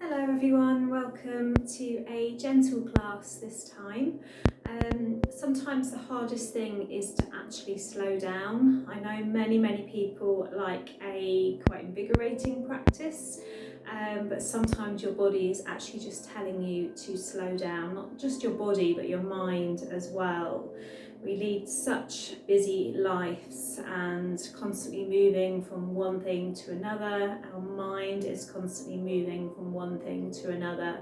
Hello everyone, welcome to a gentle class this time. Sometimes the hardest thing is to actually slow down. I know many people like a quite invigorating practice, but sometimes your body is actually just telling you to slow down, not just your body but your mind as well. We lead such busy lives and constantly moving from one thing to another. Our mind is constantly moving from one thing to another.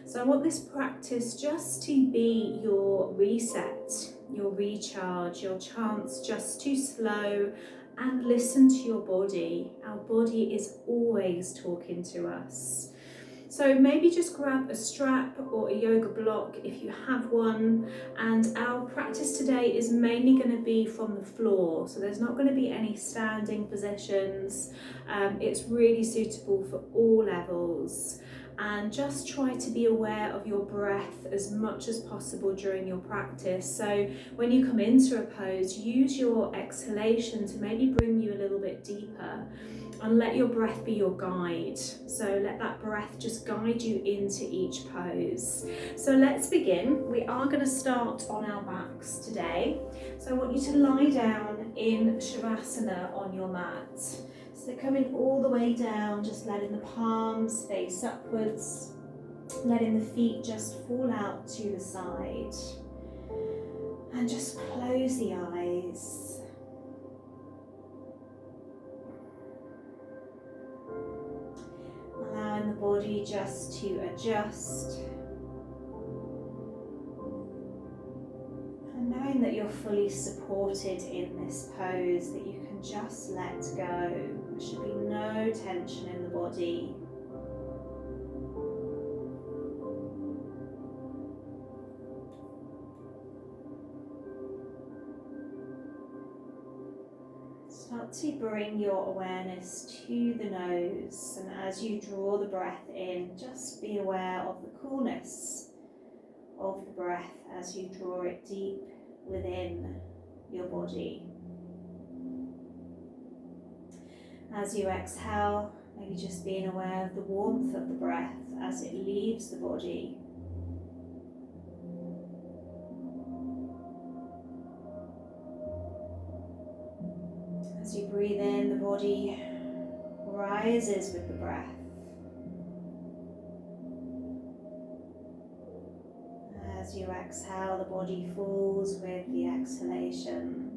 So I want this practice just to be your reset, your recharge, your chance just to slow and listen to your body. Our body is always talking to us. So maybe just grab a strap or a yoga block if you have one, and our practice today is mainly going to be from the floor, so there's not going to be any standing positions. It's really suitable for all levels, and just try to be aware of your breath as much as possible during your practice. So when you come into a pose, use your exhalation to maybe bring you a little bit deeper, and let your breath be your guide. So let that breath just guide you into each pose. So let's begin. We are going to start on our backs today. So I want you to lie down in Shavasana on your mat. So coming all the way down, just letting the palms face upwards, letting the feet just fall out to the side. And just close the eyes. Allowing the body just to adjust. And knowing that you're fully supported in this pose, that you can just let go. There should be no tension in the body. Start to bring your awareness to the nose, and as you draw the breath in, just be aware of the coolness of the breath as you draw it deep within your body. As you exhale, maybe just being aware of the warmth of the breath as it leaves the body. As you breathe in, the body rises with the breath. As you exhale, the body falls with the exhalation.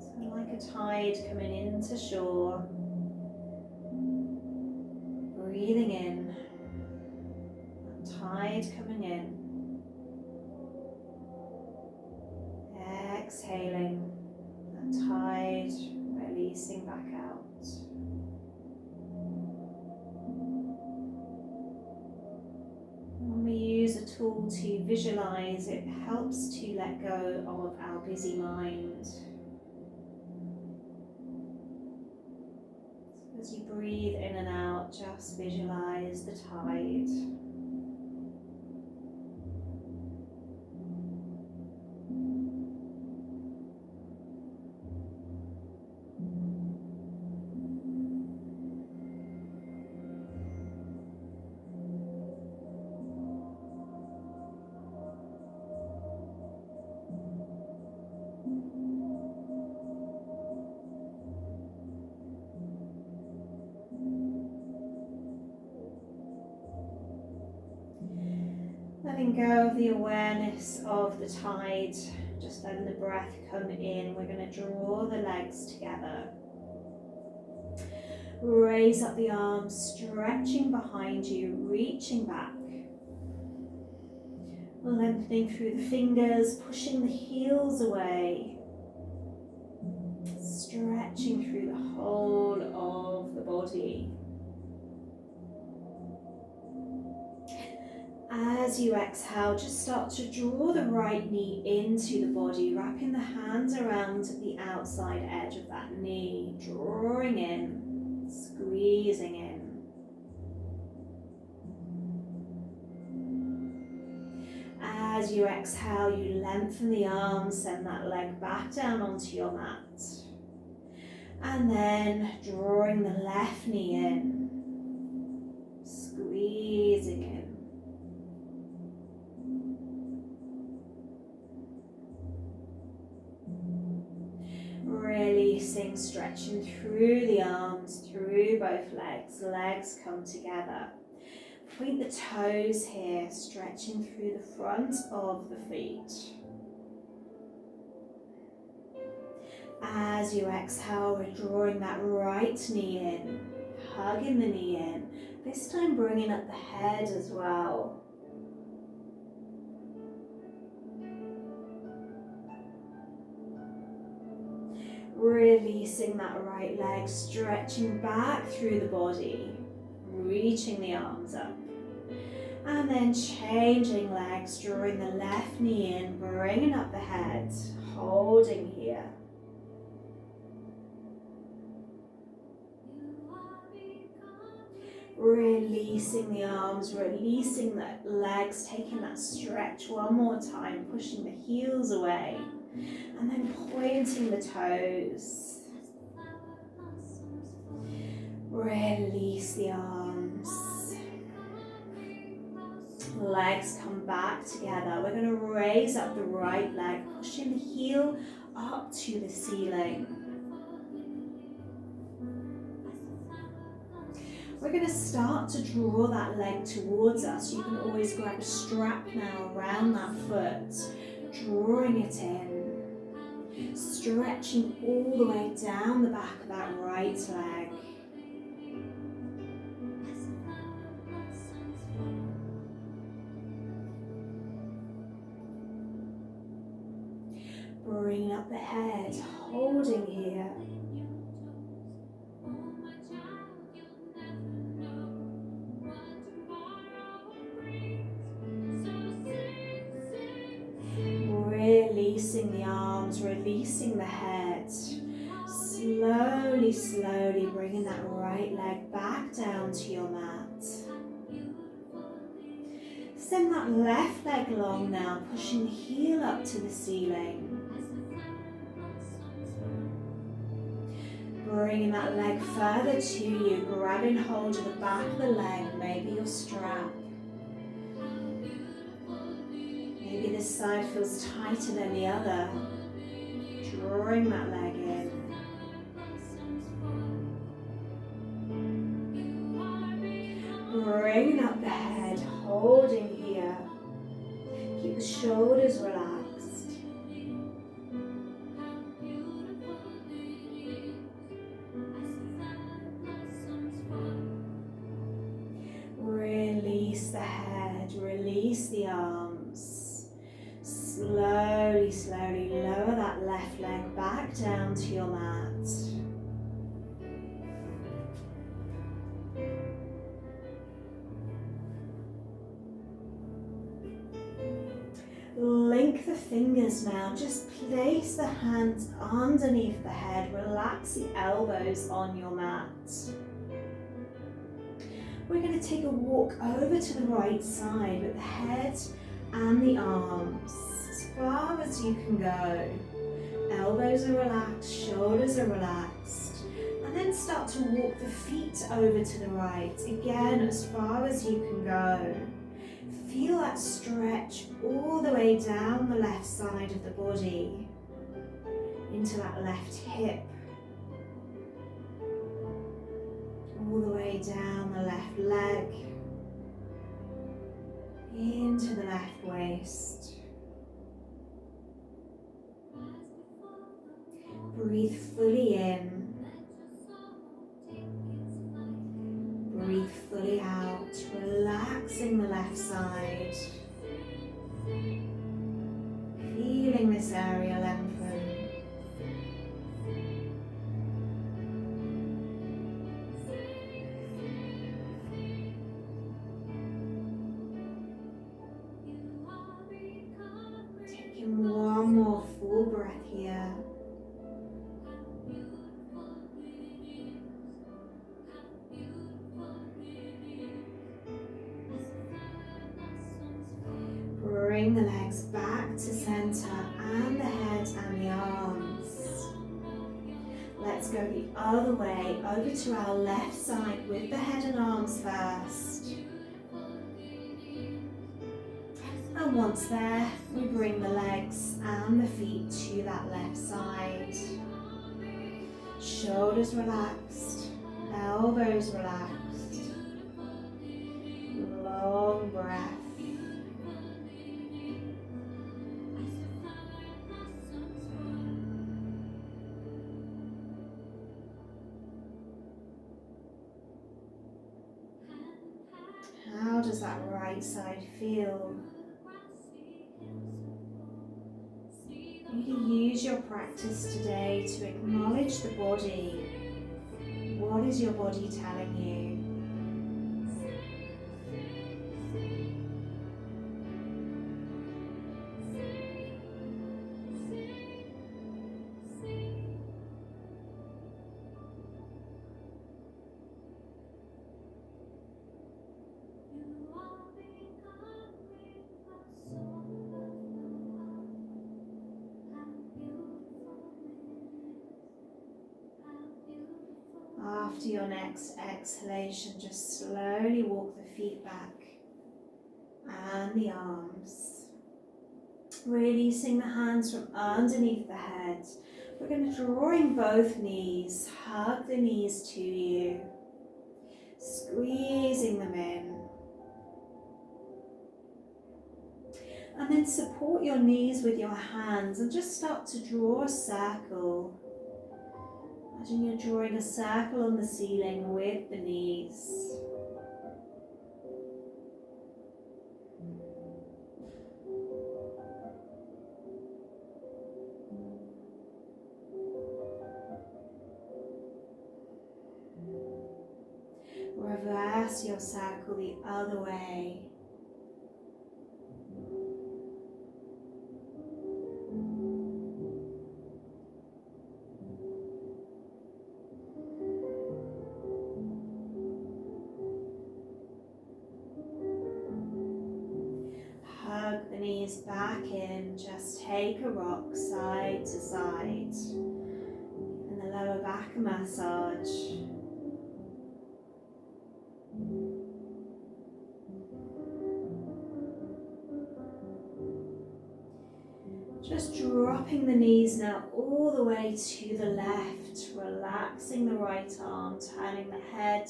So like a tide coming into shore, breathing in, that tide coming in, exhaling, that tide releasing back out. When we use a tool to visualize, it helps to let go of our busy mind. So as you breathe in and out, just visualize the tide. Letting go of the awareness of the tide, just letting the breath come in. We're going to draw the legs together. Raise up the arms, stretching behind you, reaching back. Lengthening through the fingers, pushing the heels away. Stretching through the whole of the body. As you exhale, just start to draw the right knee into the body, wrapping the hands around the outside edge of that knee, drawing in, squeezing in. As you exhale, you lengthen the arms, send that leg back down onto your mat. And then drawing the left knee in, squeezing in. Releasing, stretching through the arms, through both legs. Legs come together. Point the toes here, stretching through the front of the feet. As you exhale, we're drawing that right knee in, hugging the knee in. This time bringing up the head as well. Releasing that right leg, stretching back through the body, reaching the arms up. And then changing legs, drawing the left knee in, bringing up the head, holding here. Releasing the arms, releasing the legs, taking that stretch one more time, pushing the heels away, and then pointing the toes. Release the arms. Legs come back together. We're going to raise up the right leg, pushing the heel up to the ceiling. We're going to start to draw that leg towards us. You can always grab a strap now around that foot, drawing it in, stretching all the way down the back of that right leg. Bringing up the head, holding here. Releasing the arms, releasing the head. Slowly, slowly bringing that right leg back down to your mat. Send that left leg long now, pushing the heel up to the ceiling. Bringing that leg further to you, grabbing hold of the back of the leg, maybe your strap. Maybe this side feels tighter than the other. Drawing that leg in. Bringing up the head, holding here. Keep the shoulders relaxed. Release the head, release the arms. Slowly, slowly lower that left leg back down to your mat. Link the fingers now, just place the hands underneath the head, relax the elbows on your mat. We're going to take a walk over to the right side with the head and the arms as far as you can go. Elbows are relaxed, shoulders are relaxed, and then start to walk the feet over to the right, again as far as you can go. Feel that stretch all the way down the left side of the body, into that left hip, all the way down the left leg, into the left waist. Breathe fully in. Breathe fully out, relaxing the left side. Feeling this area lengthen. Taking one more full breath here. Bring the legs back to center and the head and the arms. Let's go the other way, over to our left side with the head and arms first. And once there, we bring the legs and the feet to that left side. Shoulders relaxed, elbows relaxed. Long breath. How does that right side feel? Really use your practice today to acknowledge the body. What is your body telling you? After your next exhalation, just slowly walk the feet back and the arms. Releasing the hands from underneath the head. We're going to draw in both knees, hug the knees to you, squeezing them in. And then support your knees with your hands and just start to draw a circle. Imagine you're drawing a circle on the ceiling with the knees. Reverse your circle the other way. Hug the knees back in, just take a rock side to side. And the lower back massage. Just dropping the knees now all the way to the left, relaxing the right arm, turning the head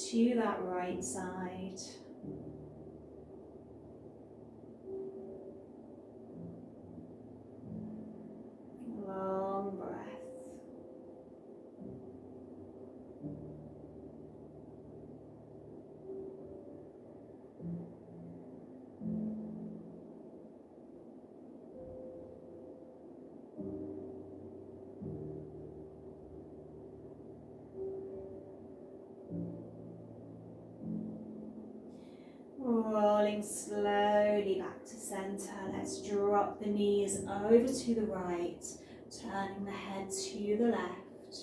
to that right side. Long breath. Rolling slowly back to center. Let's drop the knees over to the right, turning the head to the left.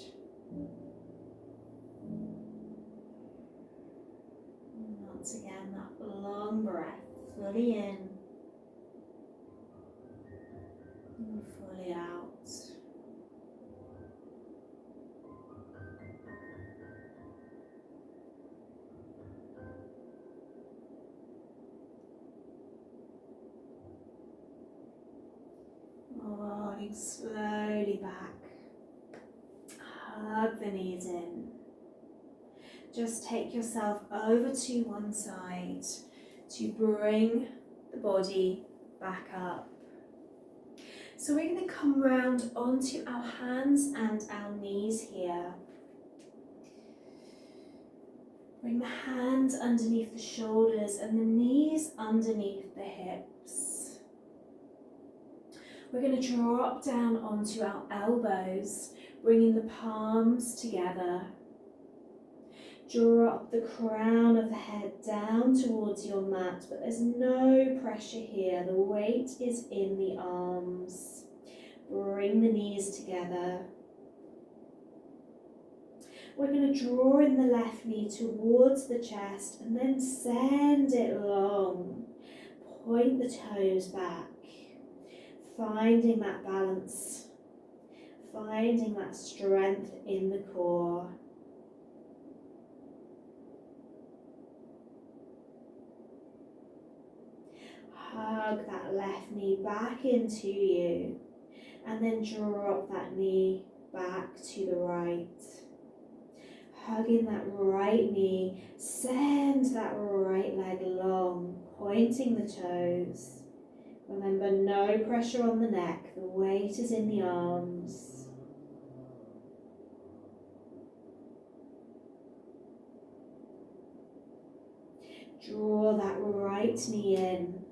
Once again, that long breath, fully in and fully out. Rolling slowly back. Hug the knees in. Just take yourself over to one side to bring the body back up. So we're going to come round onto our hands and our knees here. Bring the hands underneath the shoulders and the knees underneath the hips. We're going to drop down onto our elbows, bringing the palms together. Drop the crown of the head down towards your mat, but there's no pressure here. The weight is in the arms. Bring the knees together. We're going to draw in the left knee towards the chest and then send it long. Point the toes back. Finding that balance. finding that strength in the core. Hug that left knee back into you, and then drop that knee back to the right. Hugging that right knee, send that right leg long, pointing the toes. Remember, no pressure on the neck, the weight is in the arms. Draw that right knee in.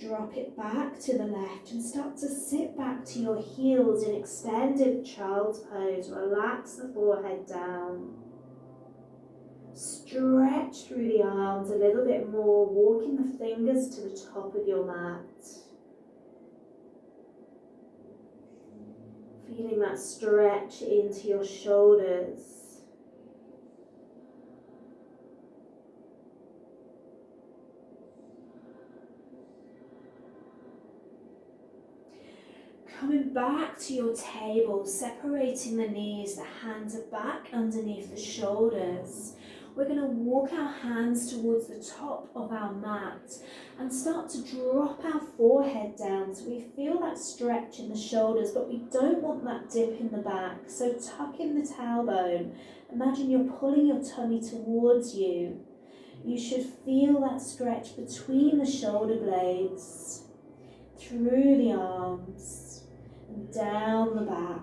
Drop it back to the left and start to sit back to your heels in extended child's pose. Relax the forehead down. Stretch through the arms a little bit more, walking the fingers to the top of your mat. Feeling that stretch into your shoulders. Coming back to your table, separating the knees, the hands are back underneath the shoulders. We're going to walk our hands towards the top of our mat and start to drop our forehead down so we feel that stretch in the shoulders, but we don't want that dip in the back. So tuck in the tailbone. Imagine you're pulling your tummy towards you. You should feel that stretch between the shoulder blades, through the arms, and down the back.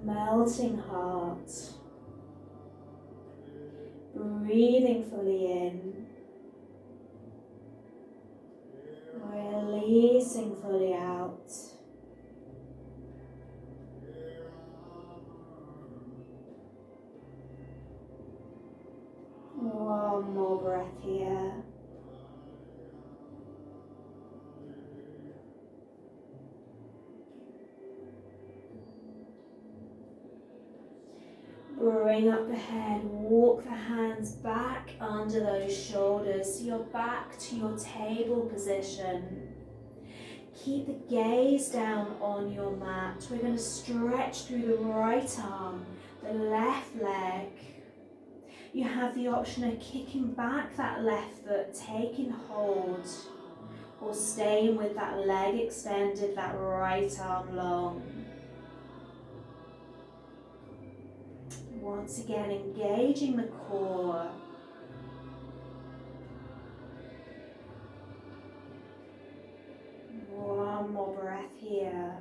Melting heart. Breathing fully in. Releasing fully out. One more breath here. Bring up the head, walk the hands back under those shoulders so you're back to your table position. Keep the gaze down on your mat. We're going to stretch through the right arm, the left leg. You have the option of kicking back that left foot, taking hold, or staying with that leg extended, that right arm long. Once again, engaging the core. One more breath here.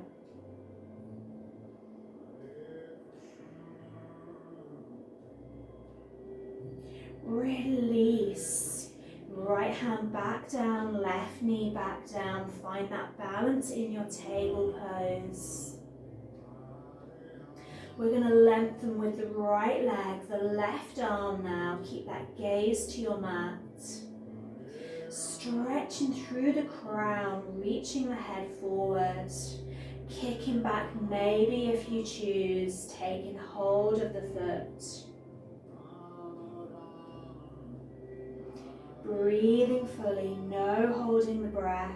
Release. Right hand back down, left knee back down. Find that balance in your table pose. We're going to lengthen with the right leg, the left arm now. Keep that gaze to your mat. Stretching through the crown, reaching the head forward. Kicking back, maybe if you choose, taking hold of the foot. Breathing fully, no holding the breath.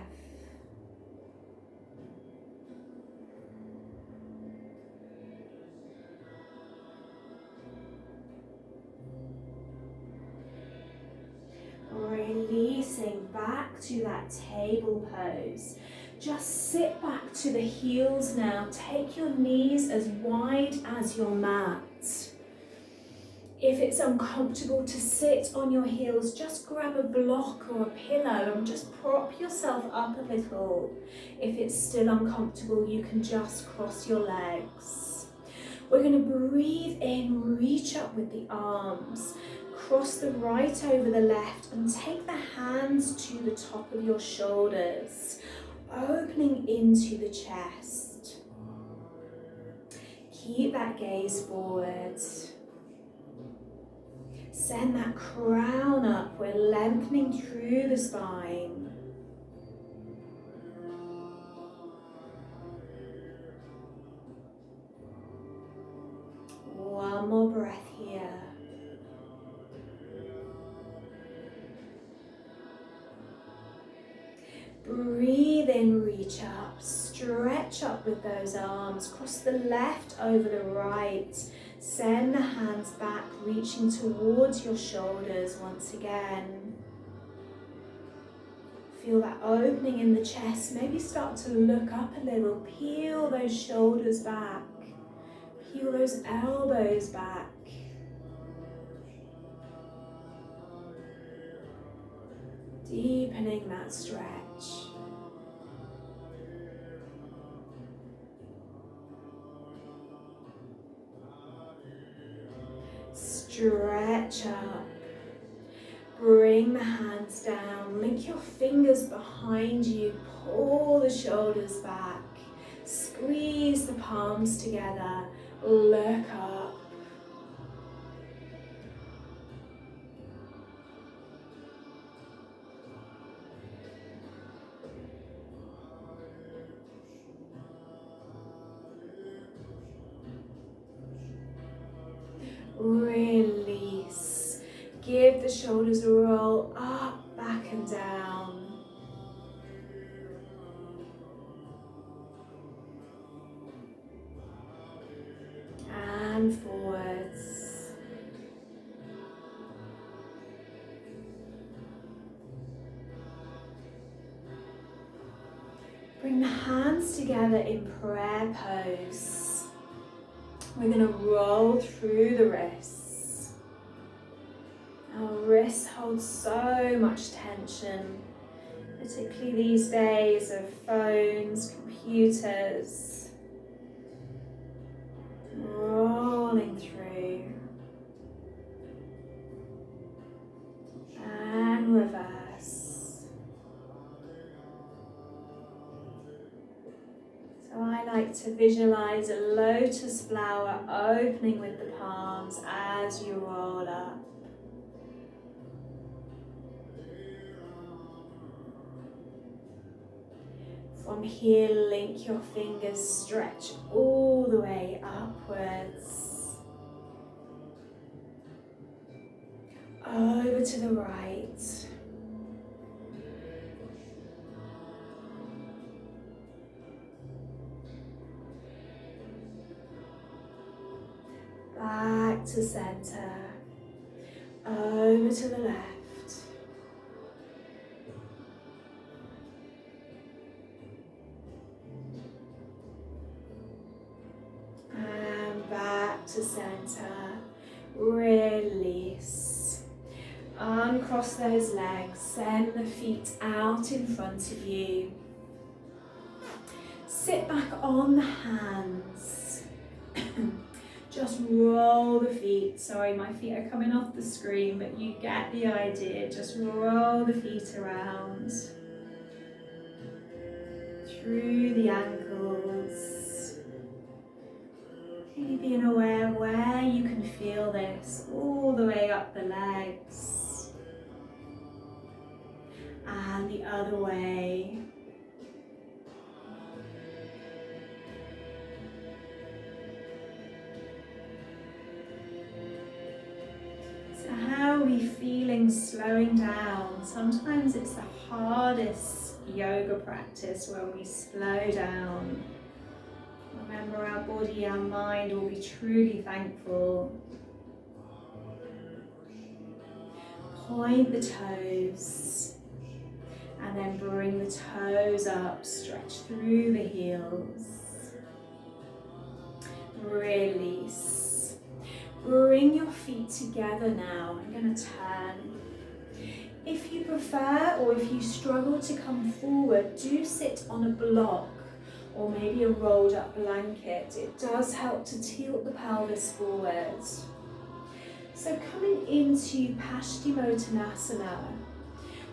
Releasing back to that table pose. Just sit back to the heels now. Take your knees as wide as your mat. If it's uncomfortable to sit on your heels, just grab a block or a pillow and just prop yourself up a little. If it's still uncomfortable, you can just cross your legs. We're going to breathe in, reach up with the arms. Cross the right over the left and take the hands to the top of your shoulders, opening into the chest. Keep that gaze forward. Send that crown up. We're lengthening through the spine. One more breath here. Breathe breathe in, reach up, stretch up with those arms, cross the left over the right, send the hands back, reaching towards your shoulders once again. Feel that opening in the chest, maybe start to look up a little, peel those shoulders back, peel those elbows back. Deepening that stretch. Stretch up. Bring the hands down. Link your fingers behind you. Pull the shoulders back. Squeeze the palms together. Look up. Release. Give the shoulders a roll up, back and down. And forwards. Bring the hands together in prayer pose. We're going to roll through the wrists. Our wrists hold so much tension, particularly these days of phones, computers. Rolling through. And reverse. So I like to visualize a lotus flower opening with the palms as you roll up. From here, link your fingers, stretch all the way upwards. Over to the right. Back to center. Over to the left. To center, release, uncross those legs, send the feet out in front of you, sit back on the hands, just roll the feet, sorry my feet are coming off the screen but you get the idea, just roll the feet around, through the ankles. Really being aware where you can feel this, all the way up the legs. And the other way. So how are we feeling slowing down? Sometimes it's the hardest yoga practice when we slow down. Remember, our body, our mind will be truly thankful. Point the toes and then bring the toes up, stretch through the heels. Release. Bring your feet together now. I'm going to turn. If you prefer or if you struggle to come forward, do sit on a block or maybe a rolled up blanket. It does help to tilt the pelvis forward. So coming into Paschimottanasana,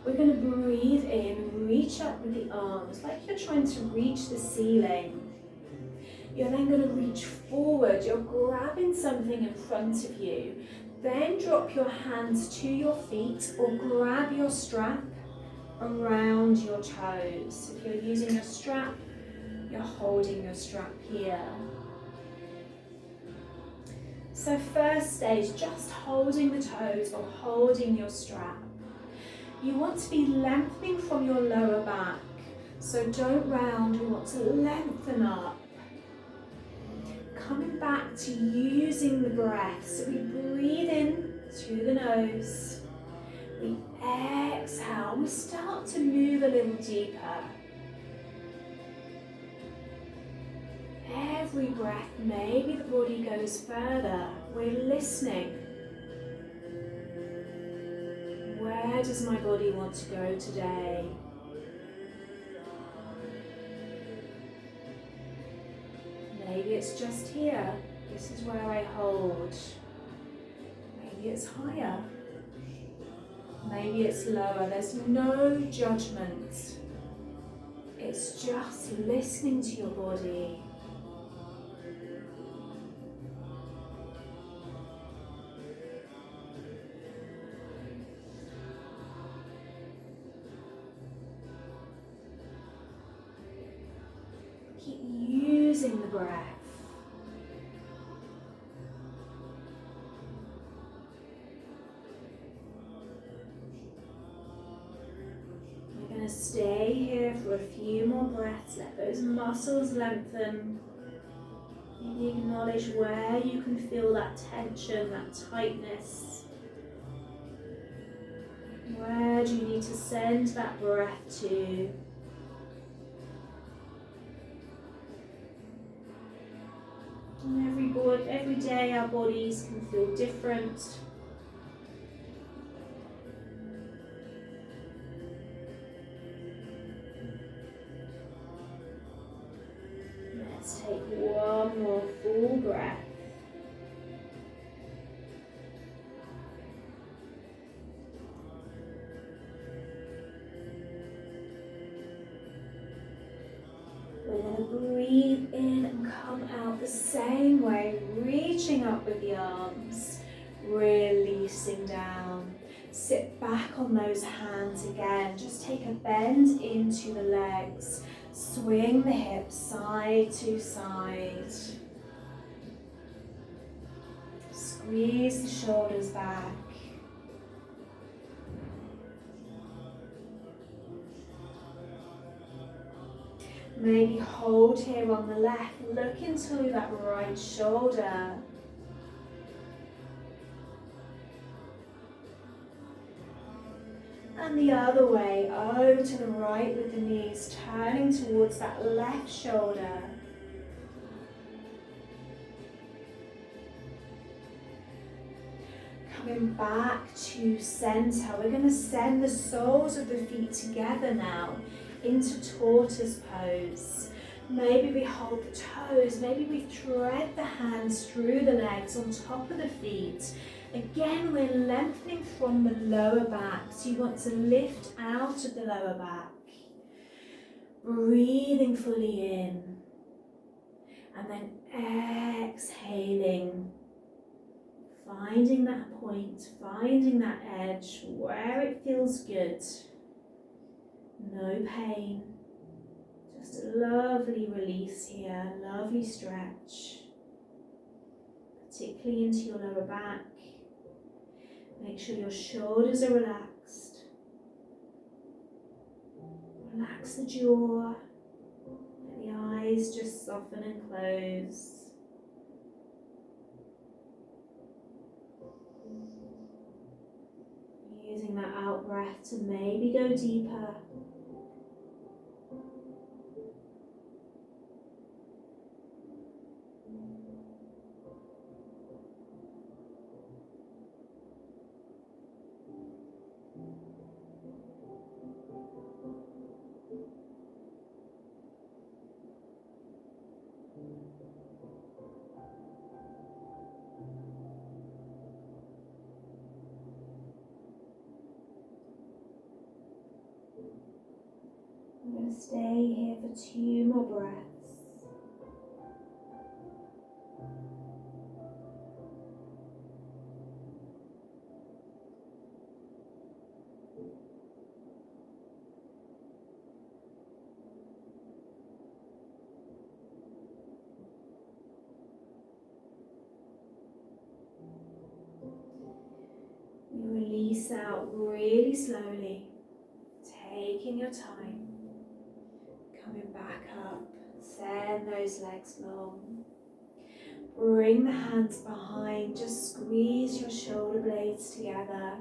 we're going to breathe in, reach up with the arms like you're trying to reach the ceiling. You're then going to reach forward, you're grabbing something in front of you. Then drop your hands to your feet or grab your strap around your toes. If you're using a strap, you're holding your strap here. So first stage, just holding the toes or holding your strap. You want to be lengthening from your lower back. So don't round, we want to lengthen up. Coming back to using the breath. So we breathe in through the nose. We exhale, we start to move a little deeper. Every breath, maybe the body goes further. We're listening. Where does my body want to go today? Maybe it's just here. This is where I hold. Maybe it's higher. Maybe it's lower. There's no judgment. It's just listening to your body. Keep using the breath. We're going to stay here for a few more breaths. Let those muscles lengthen. Maybe acknowledge where you can feel that tension, that tightness. Where do you need to send that breath to? And every day our bodies can feel different. Let's take one more full breath. We're going to breathe in and come out the same way, reaching up with the arms, releasing down. Sit back on those hands again. Just take a bend into the legs. Swing the hips side to side. Squeeze the shoulders back. Maybe hold here on the left, look into that right shoulder. And the other way, over to the right with the knees, turning towards that left shoulder. Coming back to center, we're going to send the soles of the feet together now into tortoise pose. Maybe we hold the toes, maybe we thread the hands through the legs on top of the feet. Again, we're lengthening from the lower back, so you want to lift out of the lower back. Breathing fully in, and then exhaling. Finding that point, finding that edge where it feels good. No pain, just a lovely release here, lovely stretch, particularly into your lower back. Make sure your shoulders are relaxed. Relax the jaw, let the eyes just soften and close. Using that out breath to maybe go deeper. I'm going to stay here for 2 more breaths. You release out really slowly, taking your time. those legs long. Bring the hands behind, just squeeze your shoulder blades together.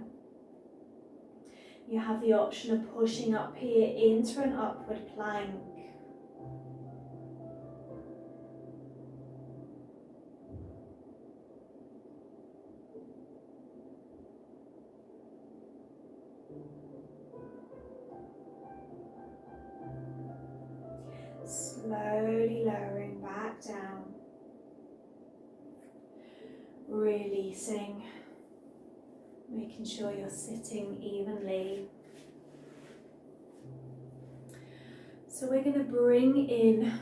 You have the option of pushing up here into an upward plank. Slowly lowering back down. Releasing. Making sure you're sitting evenly. So we're going to bring in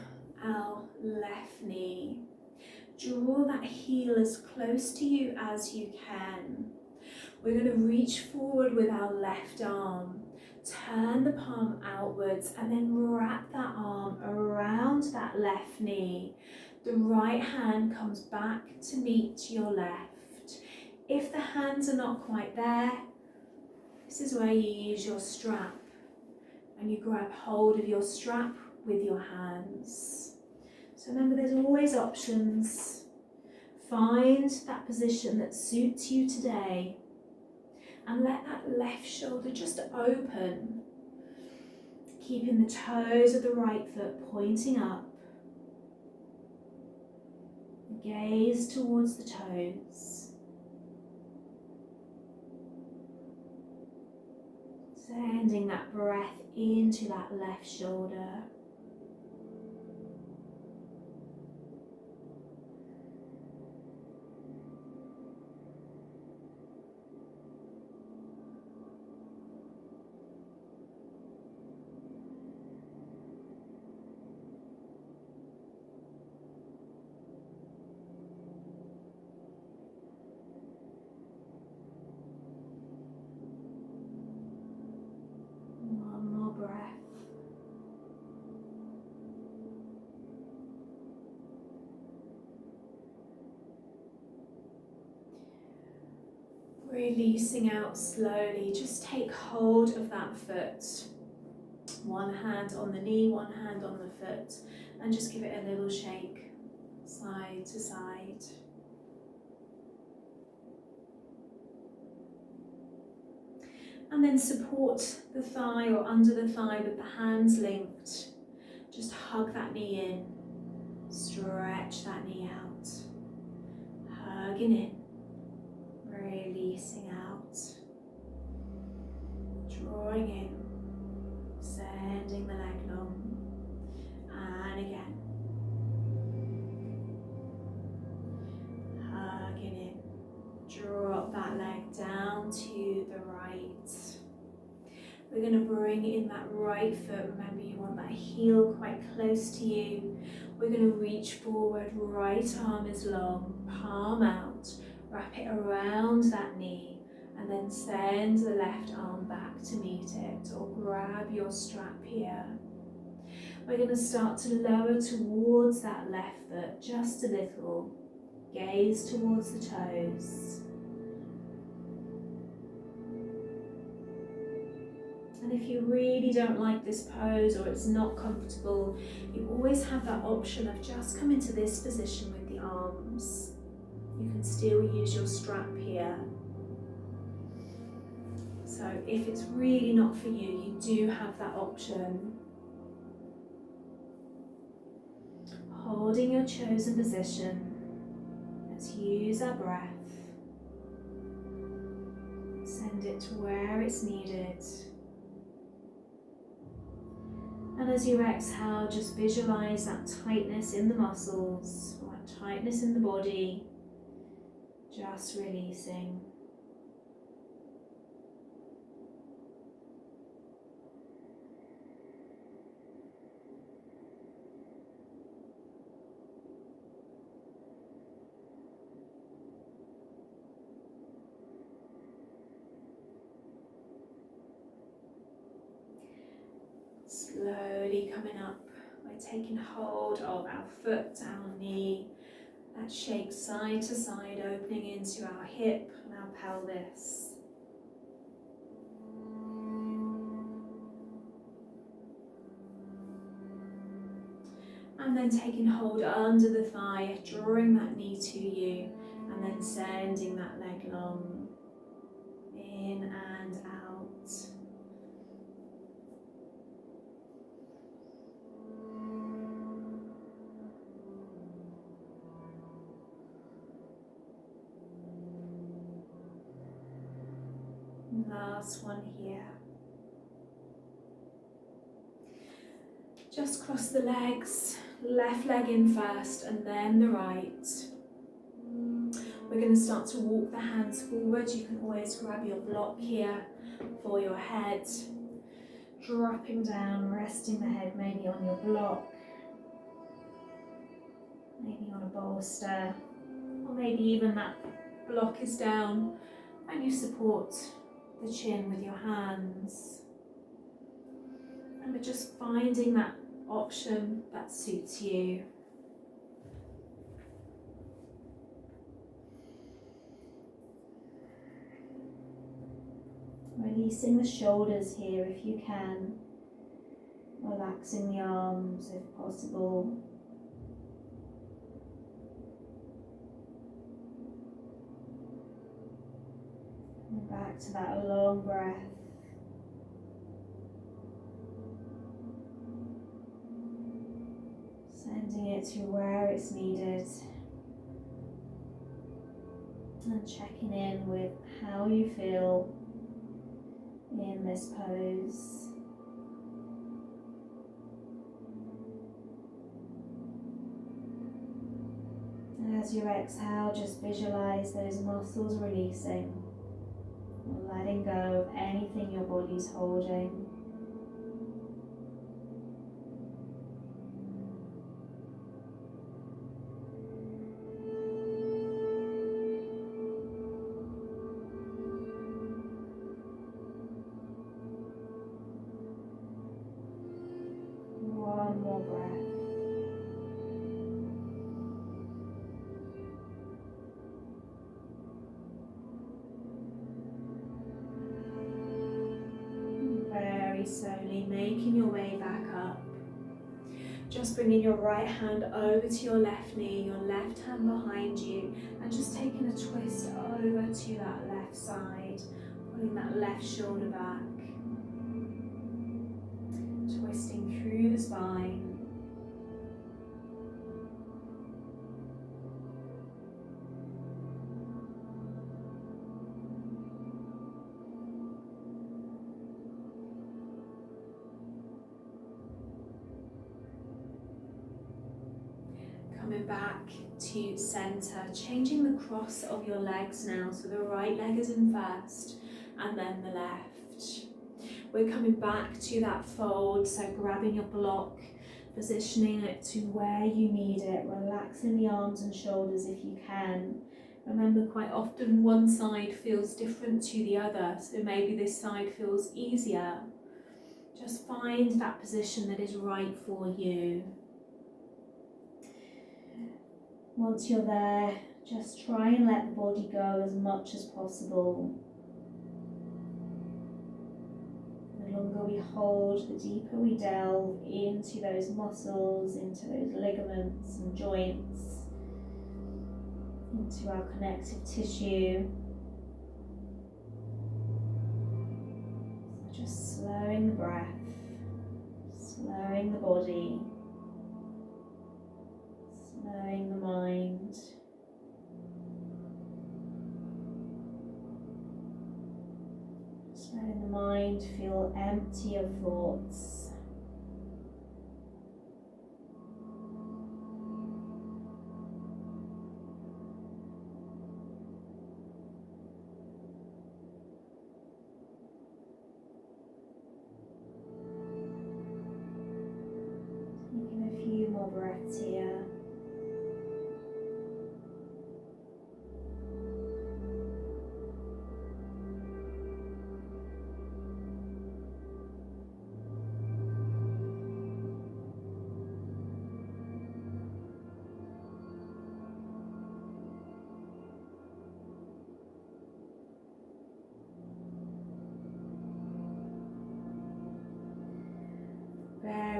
our left knee. Draw that heel as close to you as you can. We're going to reach forward with our left arm. Turn the palm outwards and then wrap that arm around that left knee. The right hand comes back to meet your left. If the hands are not quite there, this is where you use your strap and you grab hold of your strap with your hands. So remember, there's always options. Find that position that suits you today and let that left shoulder just open, keeping the toes of the right foot pointing up. Gaze towards the toes. Sending that breath into that left shoulder. One more breath. Releasing out slowly, just take hold of that foot. One hand on the knee, one hand on the foot, and just give it a little shake, side to side. And then support the thigh or under the thigh with the hands linked. Just hug that knee in, stretch that knee out, hugging in. Releasing out, drawing in, sending the leg long, and again, hugging in, drop that leg down to the right. We're going to bring in that right foot. Remember, you want that heel quite close to you. We're going to reach forward, right arm is long, palm out. Wrap it around that knee and then send the left arm back to meet it, or grab your strap here. We're going to start to lower towards that left foot just a little. Gaze towards the toes. And if you really don't like this pose or it's not comfortable, you always have that option of just coming to this position with the arms. You can still use your strap here. So if it's really not for you, you do have that option. Holding your chosen position. Let's use our breath. Send it to where it's needed. And as you exhale, just visualize that tightness in the muscles, or that tightness in the body. Just releasing. Slowly coming up by taking hold of our foot, our knee. That shake side to side, opening into our hip and our pelvis. And then taking hold under the thigh, drawing that knee to you, and then sending that leg long, in and out. Last one here. Just cross the legs, left leg in first and then the right. We're going to start to walk the hands forward. You can always grab your block here for your head. Dropping down, resting the head maybe on your block, maybe on a bolster, or maybe even that block is down and you support the chin with your hands. And we're just finding that option that suits you. Releasing the shoulders here if you can, relaxing the arms if possible. And back to that long breath. Sending it to where it's needed. And checking in with how you feel in this pose. And as you exhale, just visualize those muscles releasing, letting go of anything your body's holding. One more breath. Very slowly making your way back up. Just bringing your right hand over to your left knee, your left hand behind you, and just taking a twist over to that left side, pulling that left shoulder back. Twisting through the spine. Coming back to center, changing the cross of your legs now, so the right leg is in first and then the left. We're coming back to that fold, so grabbing your block, positioning it to where you need it, relaxing the arms and shoulders if you can. Remember, quite often one side feels different to the other, so maybe this side feels easier. Just find that position that is right for you. Once you're there, just try and let the body go as much as possible. The longer we hold, the deeper we delve into those muscles, into those ligaments and joints, into our connective tissue. So just slowing the breath, slowing the body, slowing the mind. Letting the mind feel empty of thoughts. Taking a few more breaths here.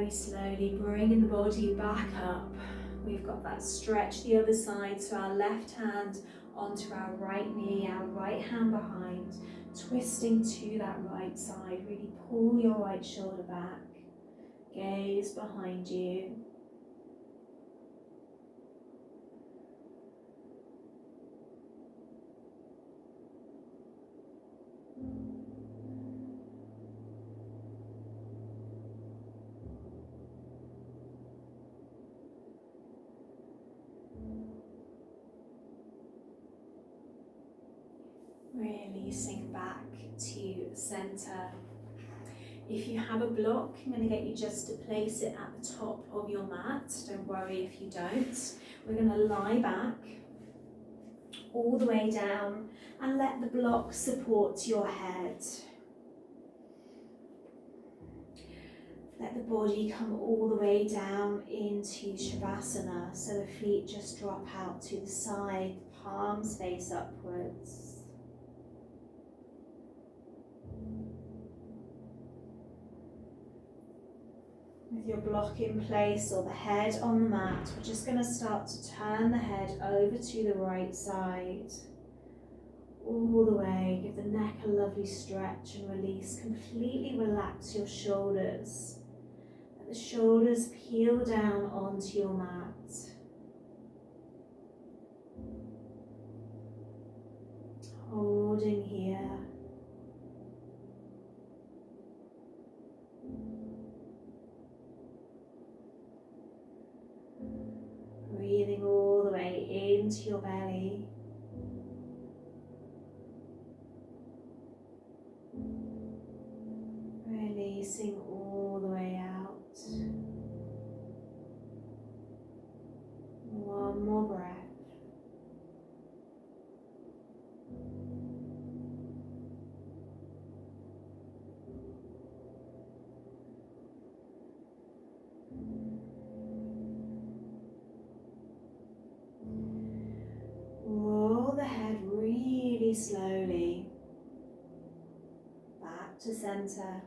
Very slowly bringing the body back up. We've got that stretch the other side, so our left hand onto our right knee, our right hand behind, twisting to that right side. Really pull your right shoulder back, gaze behind you. Really sink back to center. If you have a block, I'm going to get you just to place it at the top of your mat. Don't worry if you don't. We're going to lie back all the way down and let the block support your head. Let the body come all the way down into Shavasana, so the feet just drop out to the side, palms face upwards. With your block in place or the head on the mat, we're just going to start to turn the head over to the right side. All the way, give the neck a lovely stretch and release. Completely relax your shoulders. Let the shoulders peel down onto your mat. Holding here. Breathing all the way into your belly. Releasing all the way out. One more breath. Roll the head really slowly back to center.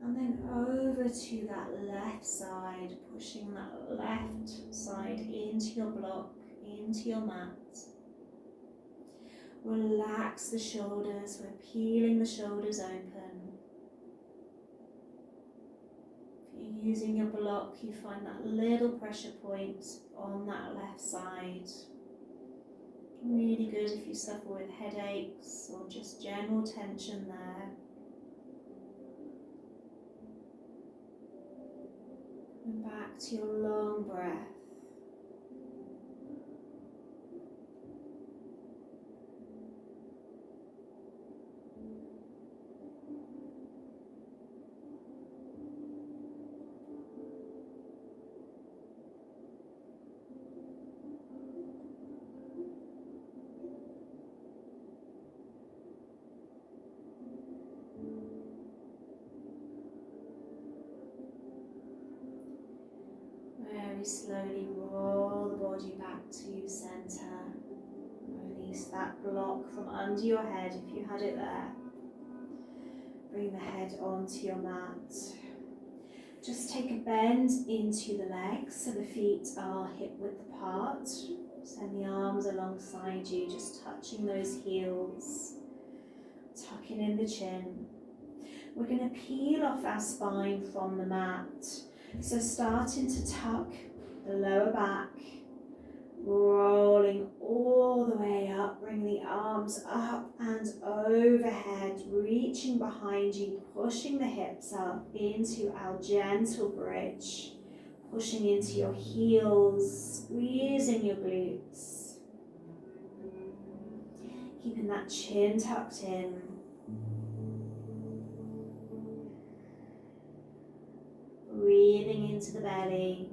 And then over to that left side, pushing that left side into your block, into your mat. Relax the shoulders, we're peeling the shoulders open. If you're using your block, you find that little pressure point on that left side. Really good if you suffer with headaches or just general tension there. And back to your long breath. Very slowly roll the body back to center. Release that block from under your head if you had it there. Bring the head onto your mat. Just take a bend into the legs so the feet are hip width apart. Send the arms alongside you, just touching those heels. Tucking in the chin. We're going to peel off our spine from the mat. So starting to tuck the lower back, rolling all the way up, bring the arms up and overhead, reaching behind you, pushing the hips up into our gentle bridge, pushing into your heels, squeezing your glutes, keeping that chin tucked in. Breathing into the belly.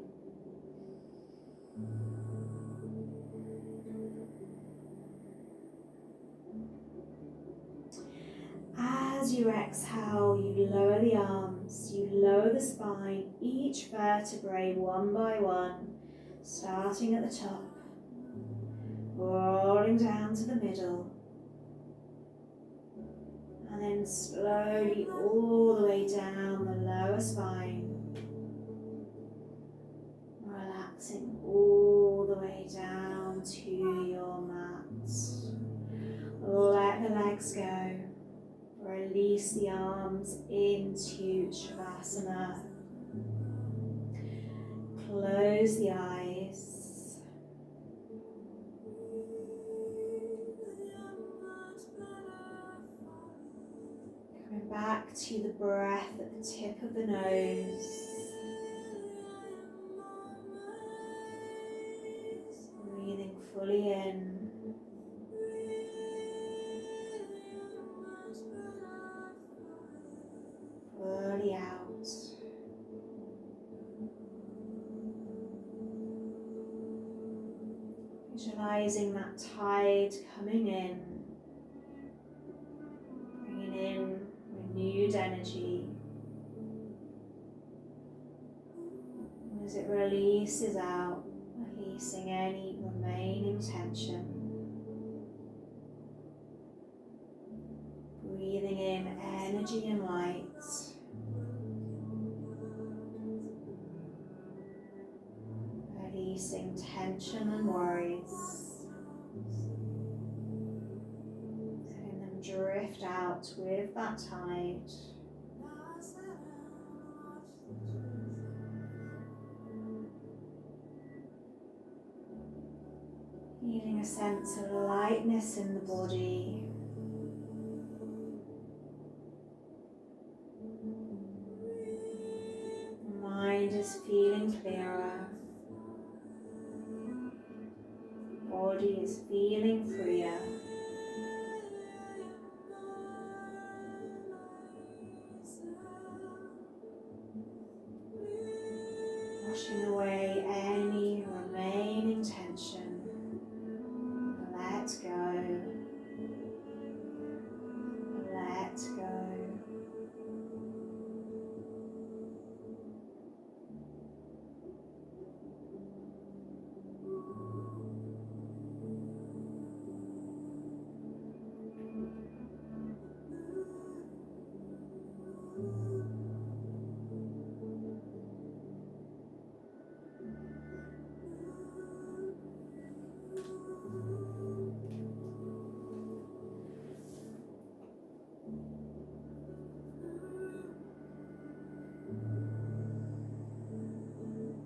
As you exhale, you lower the arms, you lower the spine, each vertebrae one by one, starting at the top, rolling down to the middle, And then slowly all the way down the lower spine. Relaxing all the way down to your mat. Let the legs go. Release the arms into Shavasana. Close the eyes. Coming back to the breath at the tip of the nose. Breathing fully in. Fully out. Visualizing that tide coming in, bringing in renewed energy. As it releases out, releasing any remaining tension. Breathing in energy and light. Releasing tension and worries. Letting them drift out with that tide. Feeling a sense of lightness in the body. The mind is feeling clearer. Body is feeling freer. Washing away any remaining tension. Let go. Let go.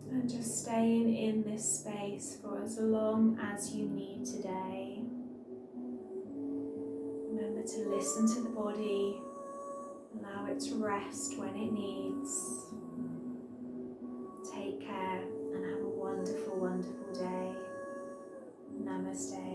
And just staying in this space for as long as you need today. Remember to listen to the body, allow it to rest when it needs. Take care and have a wonderful, wonderful day. Namaste.